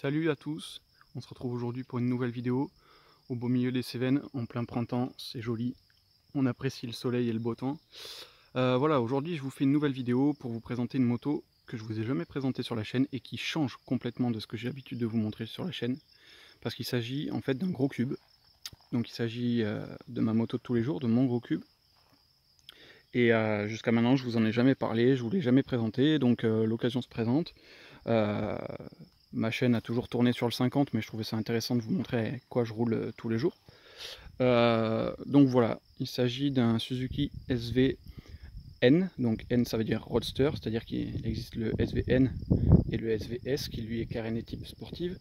Salut à tous, on se retrouve aujourd'hui pour une nouvelle vidéo au beau milieu des Cévennes, en plein printemps, c'est joli, on apprécie le soleil et le beau temps. Voilà, aujourd'hui je vous fais une nouvelle vidéo pour vous présenter une moto que je vous ai jamais présentée sur la chaîne et qui change complètement de ce que j'ai l'habitude de vous montrer sur la chaîne, parce qu'il s'agit en fait d'un gros cube. Donc il s'agit de ma moto de tous les jours, de mon gros cube. Et jusqu'à maintenant je vous en ai jamais parlé, je vous l'ai jamais présenté, donc l'occasion se présente. Ma chaîne a toujours tourné sur le 50, mais je trouvais ça intéressant de vous montrer avec quoi je roule tous les jours. Donc voilà, il s'agit d'un Suzuki SVN, donc N ça veut dire Roadster, c'est-à-dire qu'il existe le SVN et le SVS qui lui est caréné type sportive.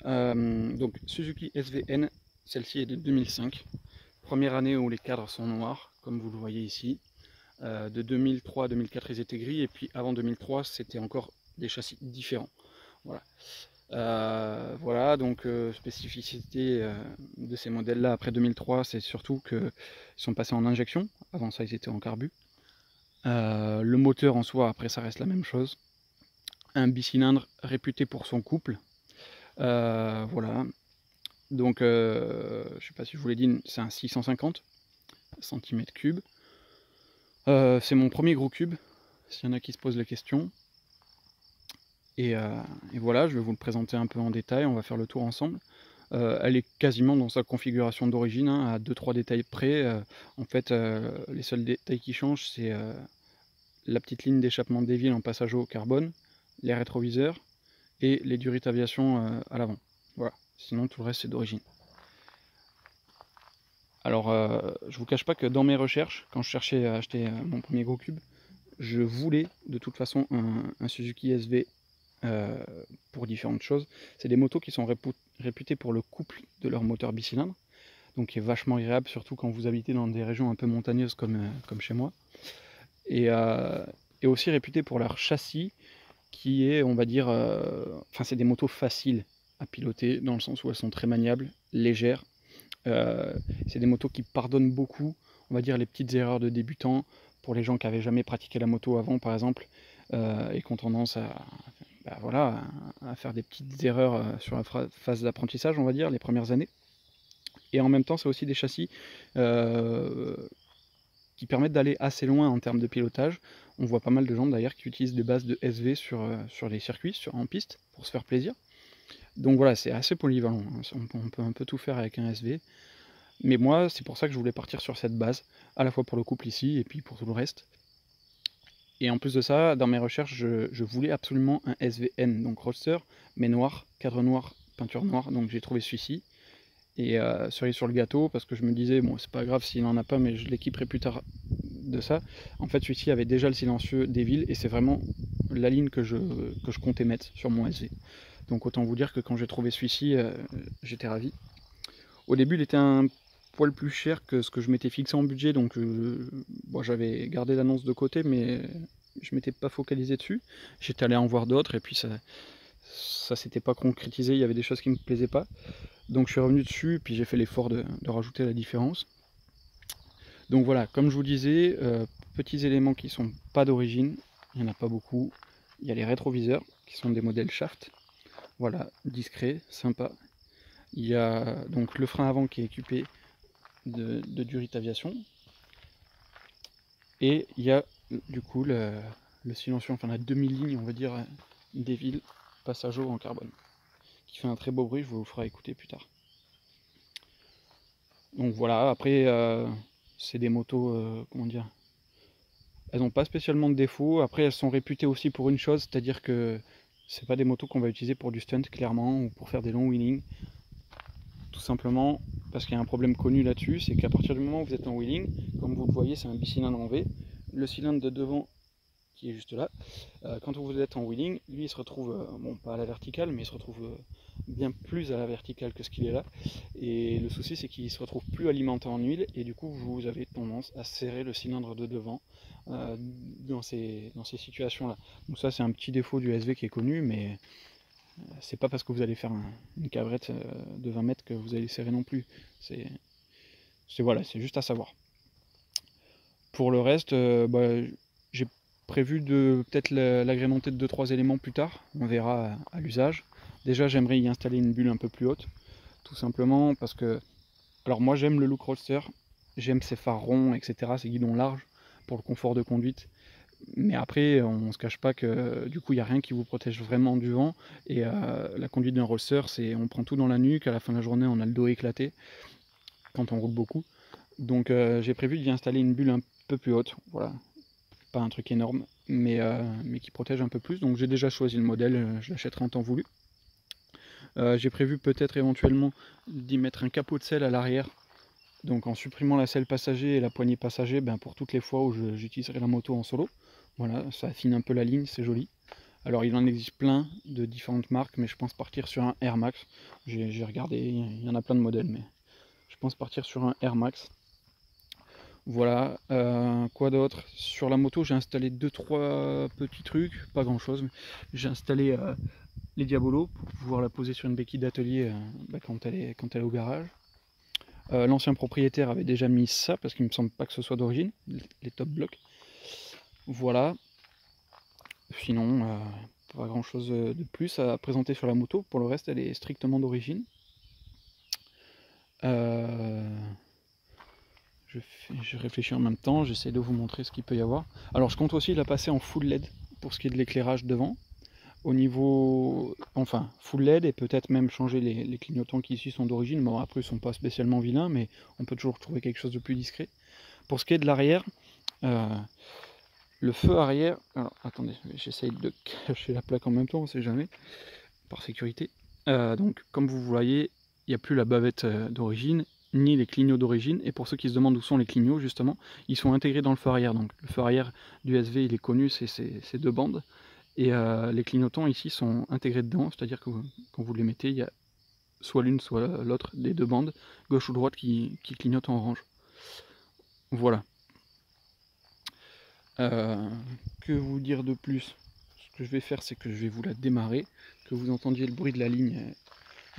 Donc Suzuki SVN, celle-ci est de 2005, première année où les cadres sont noirs, comme vous le voyez ici. De 2003 à 2004 ils étaient gris, et puis avant 2003 c'était encore des châssis différents. Voilà, donc spécificité de ces modèles là après 2003, c'est surtout qu'ils sont passés en injection. Avant ça ils étaient en carbu. Le moteur en soi, après ça reste la même chose, un bicylindre réputé pour son couple. Voilà, donc je sais pas si je vous l'ai dit, c'est un 650 cm3. C'est mon premier gros cube, s'il y en a qui se posent la question. Et voilà, je vais vous le présenter un peu en détail, on va faire le tour ensemble. Elle est quasiment dans sa configuration d'origine, hein, à 2-3 détails près. En fait, les seuls détails qui changent, c'est la petite ligne d'échappement des villes en passage au carbone, les rétroviseurs et les durite aviation à l'avant. Voilà, sinon tout le reste c'est d'origine. Alors, je vous cache pas que dans mes recherches, quand je cherchais à acheter mon premier gros cube, je voulais de toute façon un Suzuki SV pour différentes choses. C'est des motos qui sont réputées pour le couple de leur moteur bicylindre, donc qui est vachement agréable, surtout quand vous habitez dans des régions un peu montagneuses comme chez moi. Et aussi réputé pour leur châssis, qui est, on va dire, enfin c'est des motos faciles à piloter, dans le sens où elles sont très maniables, légères. C'est des motos qui pardonnent beaucoup, on va dire, les petites erreurs de débutants, pour les gens qui n'avaient jamais pratiqué la moto avant par exemple, et qui ont tendance voilà, à faire des petites erreurs sur la phase d'apprentissage, on va dire, les premières années. Et en même temps, c'est aussi des châssis qui permettent d'aller assez loin en termes de pilotage. On voit pas mal de gens d'ailleurs qui utilisent des bases de SV sur les circuits, en piste, pour se faire plaisir. Donc voilà, c'est assez polyvalent, on peut un peu tout faire avec un SV. Mais moi, c'est pour ça que je voulais partir sur cette base, à la fois pour le couple ici, et puis pour tout le reste. Et en plus de ça, dans mes recherches, je voulais absolument un SVN, donc roadster, mais noir, cadre noir, peinture noire, donc j'ai trouvé celui-ci. Et cerise sur le gâteau, parce que je me disais, bon, c'est pas grave s'il n'en a pas, mais je l'équiperai plus tard de ça. En fait, celui-ci avait déjà le silencieux des villes, et c'est vraiment la ligne que je comptais mettre sur mon SV. Donc autant vous dire que quand j'ai trouvé celui-ci, j'étais ravi. Au début, il était un poil plus cher que ce que je m'étais fixé en budget, donc bon, j'avais gardé l'annonce de côté, mais je m'étais pas focalisé dessus. J'étais allé en voir d'autres, et puis ça s'était pas concrétisé, il y avait des choses qui me plaisaient pas. Donc je suis revenu dessus, puis j'ai fait l'effort de rajouter la différence. Donc voilà, comme je vous disais, petits éléments qui sont pas d'origine, il n'y en a pas beaucoup. Il y a les rétroviseurs, qui sont des modèles shaft. Voilà, discret, sympa. Il y a donc le frein avant qui est équipé de durite aviation. Et il y a du coup le silencieux, enfin la demi-ligne, on va dire, des villes passage en carbone, qui fait un très beau bruit, je vous le ferai écouter plus tard. Donc voilà, après c'est des motos, comment dire, elles n'ont pas spécialement de défauts. Après elles sont réputées aussi pour une chose, c'est-à-dire que c'est pas des motos qu'on va utiliser pour du stunt clairement, ou pour faire des longs wheelings. Tout simplement parce qu'il y a un problème connu là-dessus, c'est qu'à partir du moment où vous êtes en wheeling, comme vous le voyez, c'est un bicylindre en V, le cylindre de devant qui est juste là, quand vous êtes en wheeling, lui il se retrouve, bon pas à la verticale, mais il se retrouve bien plus à la verticale que ce qu'il est là, et le souci c'est qu'il se retrouve plus alimenté en huile, et du coup vous avez tendance à serrer le cylindre de devant dans ces situations là. Donc ça c'est un petit défaut du SV qui est connu, mais c'est pas parce que vous allez faire une cabrette de 20 mètres que vous allez serrer non plus, c'est voilà, c'est juste à savoir. Pour le reste, j'ai prévu de peut-être l'agrémenter de 2-3 éléments plus tard, on verra à l'usage. Déjà, j'aimerais y installer une bulle un peu plus haute, tout simplement parce que, alors moi j'aime le look roadster, j'aime ces phares ronds, etc., ces guidons larges pour le confort de conduite. Mais après, on se cache pas que du coup, il n'y a rien qui vous protège vraiment du vent. Et la conduite d'un roadster, c'est on prend tout dans la nuque, à la fin de la journée, on a le dos éclaté quand on roule beaucoup. Donc j'ai prévu d'y installer une bulle un peu plus haute, voilà, pas un truc énorme, mais qui protège un peu plus. Donc j'ai déjà choisi le modèle, je l'achèterai en temps voulu. J'ai prévu peut-être éventuellement d'y mettre un capot de selle à l'arrière, donc en supprimant la selle passager et la poignée passager, ben, pour toutes les fois où j'utiliserai la moto en solo. Voilà, ça affine un peu la ligne, c'est joli. Alors il en existe plein de différentes marques, mais je pense partir sur un Air Max. J'ai regardé, il y en a plein de modèles, mais je pense partir sur un Air Max. Voilà, quoi d'autre? Sur la moto, j'ai installé 2-3 petits trucs, pas grand chose. J'ai installé les diabolos pour pouvoir la poser sur une béquille d'atelier quand elle est au garage. L'ancien propriétaire avait déjà mis ça parce qu'il me semble pas que ce soit d'origine, les top blocs. Voilà. Sinon, pas grand chose de plus à présenter sur la moto. Pour le reste, elle est strictement d'origine. Je réfléchis en même temps, j'essaie de vous montrer ce qu'il peut y avoir. Alors je compte aussi la passer en full LED pour ce qui est de l'éclairage devant. Au niveau, enfin, full LED et peut-être même changer les clignotants qui ici sont d'origine. Bon, après ils sont pas spécialement vilains, mais on peut toujours trouver quelque chose de plus discret. Pour ce qui est de l'arrière, le feu arrière, alors attendez, j'essaye de cacher la plaque en même temps, on sait jamais, par sécurité. Donc comme vous voyez, il n'y a plus la bavette d'origine, ni les clignots d'origine, et pour ceux qui se demandent où sont les clignots, justement, ils sont intégrés dans le feu arrière. Donc le feu arrière du SV, il est connu, c'est ces deux bandes, et les clignotants ici sont intégrés dedans, c'est-à-dire que quand vous les mettez, il y a soit l'une, soit l'autre des deux bandes, gauche ou droite, qui clignotent en orange. Voilà. Que vous dire de plus? Ce que je vais faire, c'est que je vais vous la démarrer, que vous entendiez le bruit de la ligne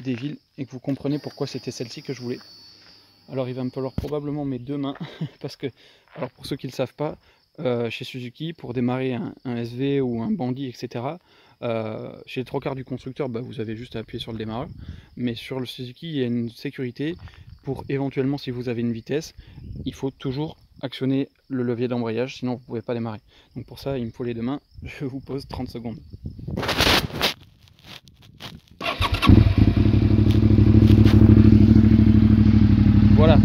des villes et que vous compreniez pourquoi c'était celle-ci que je voulais. Alors il va me falloir probablement mes deux mains parce que, alors pour ceux qui ne le savent pas, chez Suzuki, pour démarrer un SV ou un Bandy, etc., chez les trois quarts du constructeur, vous avez juste à appuyer sur le démarreur, mais sur le Suzuki, il y a une sécurité pour éventuellement, si vous avez une vitesse, il faut toujours actionner le levier d'embrayage, sinon vous ne pouvez pas démarrer. Donc pour ça, il me faut les deux mains, je vous pose 30 secondes. Voilà.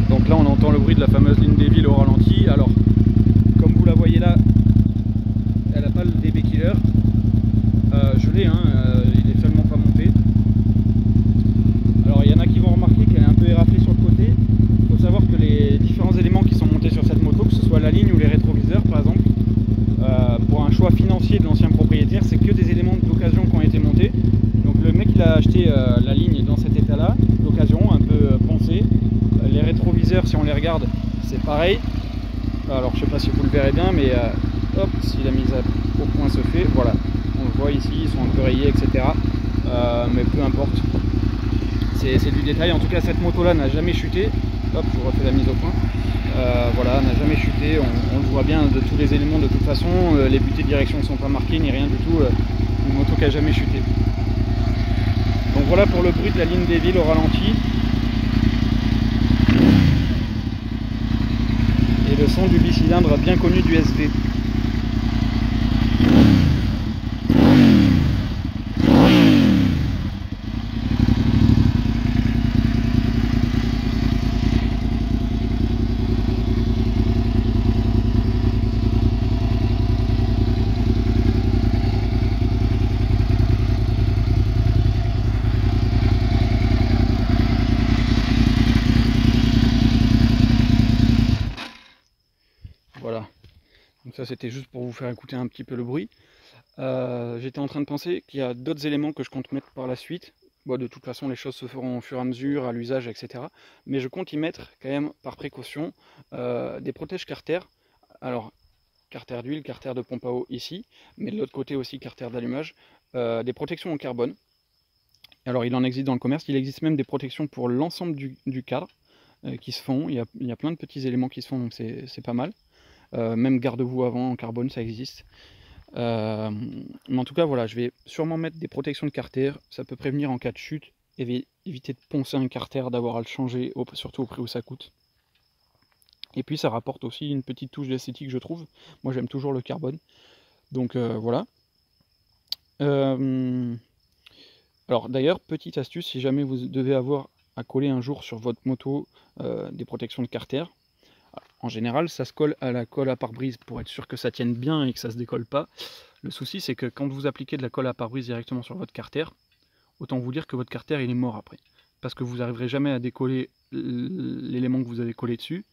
Donc là on entend le bruit de la fameuse ligne des villes au ralenti. Alors comme vous la voyez là, elle n'a pas le DB killer. Je l'ai, il est seulement pas monté. Alors il y en a qui vont remarquer qu'elle est un peu éraflée sur le côté. Il faut savoir que les différents éléments qui sont montés sur cette moto, que ce soit la ligne ou les rétroviseurs par exemple, pour un choix financier de l'ancien propriétaire, c'est que des éléments d'occasion qui ont été montés. Donc le mec il a acheté la ligne dans cet état là, d'occasion, un peu poncé. Les rétroviseurs, si on les regarde, c'est pareil. Alors je sais pas si vous le verrez bien, mais hop, si la mise au point se fait, voilà, on le voit ici, ils sont un peu rayés, etc. Mais peu importe, c'est du détail. En tout cas, cette moto là n'a jamais chuté. Hop, je vous refais la mise au point. Voilà, n'a jamais chuté, on le voit bien de tous les éléments de toute façon. Les butées de direction ne sont pas marquées ni rien du tout. Une moto qui n'a jamais chuté. Donc voilà pour le bruit de la ligne des villes au ralenti. Et le son du bicylindre bien connu du SV. Voilà, donc ça c'était juste pour vous faire écouter un petit peu le bruit. J'étais en train de penser qu'il y a d'autres éléments que je compte mettre par la suite. Bon, de toute façon les choses se feront au fur et à mesure, à l'usage, etc. Mais je compte y mettre quand même par précaution des protèges carter. Alors carter d'huile, carter de pompe à eau ici, mais de l'autre côté aussi carter d'allumage. Des protections en carbone. Alors il en existe dans le commerce, il existe même des protections pour l'ensemble du cadre qui se font. Il y a plein de petits éléments qui se font, donc c'est pas mal. Même garde-boue avant en carbone, ça existe. Mais en tout cas, voilà, je vais sûrement mettre des protections de carter, ça peut prévenir en cas de chute, et éviter de poncer un carter, d'avoir à le changer, surtout au prix où ça coûte. Et puis ça rapporte aussi une petite touche d'esthétique, je trouve. Moi j'aime toujours le carbone. Donc voilà. Alors d'ailleurs, petite astuce, si jamais vous devez avoir à coller un jour sur votre moto des protections de carter, en général ça se colle à la colle à pare-brise pour être sûr que ça tienne bien et que ça se décolle pas. Le souci c'est que quand vous appliquez de la colle à pare-brise directement sur votre carter, autant vous dire que votre carter il est mort après. Parce que vous n'arriverez jamais à décoller l'élément que vous avez collé dessus.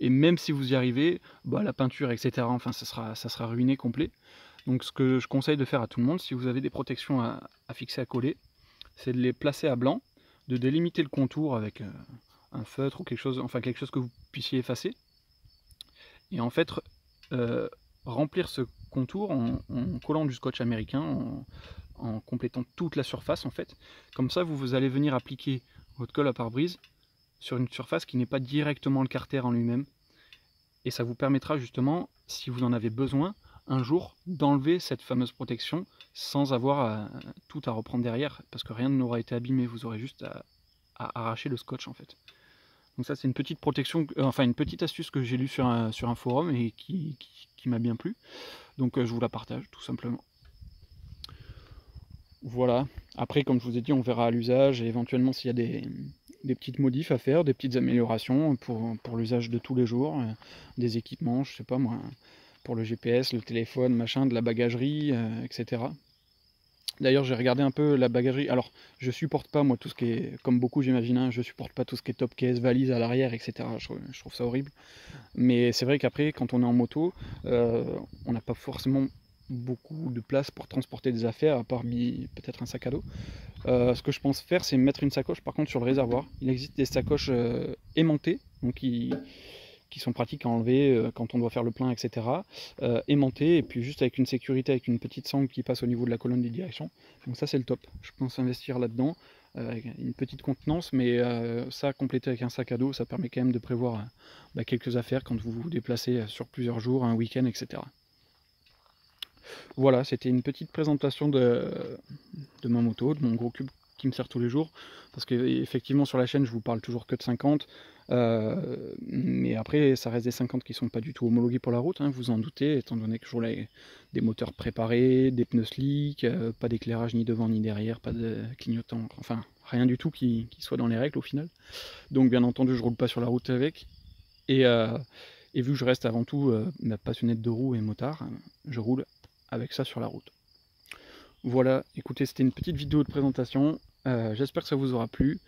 Et même si vous y arrivez, bah, la peinture, etc., enfin, ça sera ruiné complet. Donc ce que je conseille de faire à tout le monde, si vous avez des protections à fixer à coller, c'est de les placer à blanc, de délimiter le contour avec un feutre ou quelque chose, enfin quelque chose que vous puissiez effacer. Et en fait, remplir ce contour en collant du scotch américain, en complétant toute la surface en fait. Comme ça, vous allez venir appliquer votre colle à pare-brise sur une surface qui n'est pas directement le carter en lui-même. Et ça vous permettra justement, si vous en avez besoin, un jour d'enlever cette fameuse protection sans avoir tout à reprendre derrière, parce que rien n'aura été abîmé, vous aurez juste à arracher le scotch en fait. Donc ça c'est une petite protection, enfin une petite astuce que j'ai lue sur un forum et qui m'a bien plu. Donc je vous la partage tout simplement. Voilà, après comme je vous ai dit, on verra à l'usage et éventuellement s'il y a des petites modifs à faire, des petites améliorations pour l'usage de tous les jours, des équipements, je sais pas moi, pour le GPS, le téléphone, machin, de la bagagerie, etc. D'ailleurs j'ai regardé un peu la bagagerie, alors je supporte pas moi tout ce qui est, comme beaucoup j'imagine, hein, je supporte pas tout ce qui est top case, valise à l'arrière, etc. Je trouve ça horrible. Mais c'est vrai qu'après quand on est en moto, on n'a pas forcément beaucoup de place pour transporter des affaires, à part peut-être un sac à dos. Ce que je pense faire, c'est mettre une sacoche par contre sur le réservoir. Il existe des sacoches aimantées, donc qui sont pratiques à enlever quand on doit faire le plein, etc. Aimantées, et puis juste avec une sécurité, avec une petite sangle qui passe au niveau de la colonne de direction. Donc ça c'est le top. Je pense investir là-dedans. Une petite contenance, mais ça complété avec un sac à dos, ça permet quand même de prévoir quelques affaires quand vous vous déplacez sur plusieurs jours, un week-end, etc. Voilà, c'était une petite présentation de ma moto, de mon gros cube qui me sert tous les jours, parce que effectivement sur la chaîne je vous parle toujours que de 50, mais après ça reste des 50 qui sont pas du tout homologués pour la route, hein, vous en doutez, étant donné que je roule avec des moteurs préparés, des pneus slick, pas d'éclairage ni devant ni derrière, pas de clignotant, enfin rien du tout qui soit dans les règles au final. Donc bien entendu je roule pas sur la route avec, et vu que je reste avant tout passionné de deux roues et motard, je roule avec ça sur la route. Voilà, écoutez, c'était une petite vidéo de présentation, j'espère que ça vous aura plu.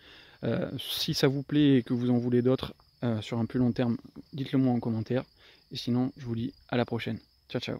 Si ça vous plaît et que vous en voulez d'autres sur un plus long terme, dites-le moi en commentaire. Et sinon, je vous dis à la prochaine. Ciao, ciao.